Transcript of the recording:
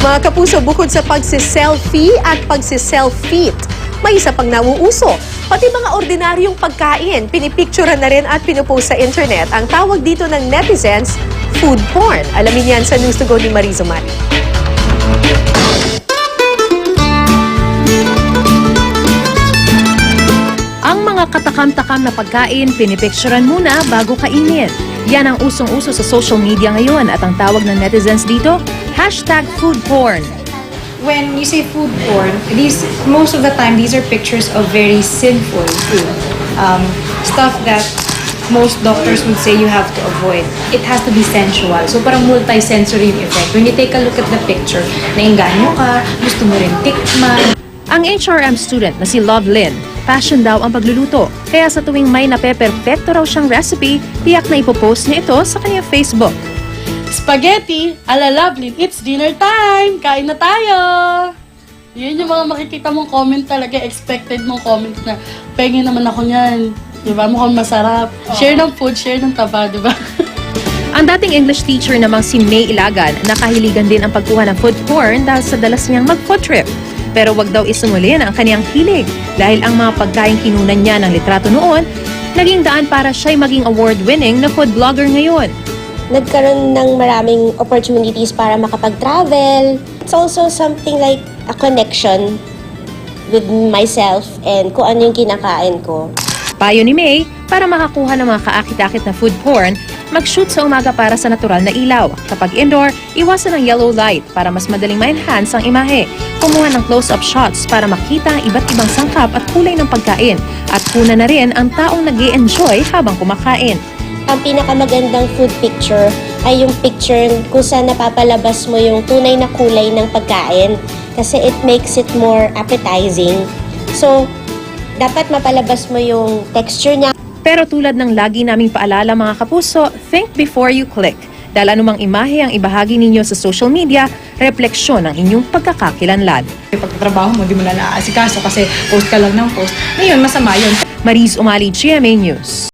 Mga kapuso, bukod sa pagsiselfie at pagsiselfie, may isa pang nauuso. Pati mga ordinaryong pagkain, pinipicturean na rin at pinupost sa internet. Ang tawag dito ng netizens, food porn. Alamin yan sa News to Go ni Mariz Umali. Ang mga katakam-takam na pagkain, pinipicturean muna bago kainin. Yan ang usong-uso sa social media ngayon at ang tawag ng netizens dito, #foodporn. When you say food porn, most of the time these are pictures of very sinful food, stuff that most doctors would say you have to avoid. It has to be sensual, so parang multi-sensory yung effect. When you take a look at the picture, nainganyo ka, gusto mo rin tikman. Ang HRM student na si Love Lynn, passion daw ang pagluluto. Kaya sa tuwing may napeperfecto raw siyang recipe, tiyak na ipopost niya ito sa kanyang Facebook. Spaghetti, ala Lovelyn, it's dinner time! Kain na tayo! Yun yung mga makikita mong comment talaga, expected mong comment na pengen naman ako niyan. Diba? Mukhang masarap. Share ng food, share ng taba, diba? Ang dating English teacher namang si May Ilagan, nakahiligan din ang pagkuha ng food porn dahil sa dalas niyang mag-food trip. Pero wag daw isungulin ang kaniyang hilig dahil ang mga pagkain kinunan niya ng litrato noon, naging daan para siya'y maging award-winning na food blogger ngayon. Nagkaroon ng maraming opportunities para makapag-travel. It's also something like a connection with myself and kung ano yung kinakain ko. Payo ni May, para makakuha ng mga kaakit-akit na food porn, mag-shoot sa umaga para sa natural na ilaw. Kapag indoor, iwasan ang yellow light para mas madaling ma-enhance ang imahe. Kumuha ng close-up shots para makita ang iba't ibang sangkap at kulay ng pagkain. At kuna na rin ang taong nag-i-enjoy habang kumakain. Ang pinakamagandang food picture ay yung picture kung saan napapalabas mo yung tunay na kulay ng pagkain kasi it makes it more appetizing. So, dapat mapalabas mo yung texture niya. Pero tulad ng lagi naming paalala mga kapuso, think before you click. Dahil anumang imahe ang ibahagi ninyo sa social media, refleksyon ng inyong pagkakakilanlan. Pagtatrabaho mo, di mo na naaasikaso kasi post ka lang ng post. Ngayon, masama yun. Mariz Umali, GMA News.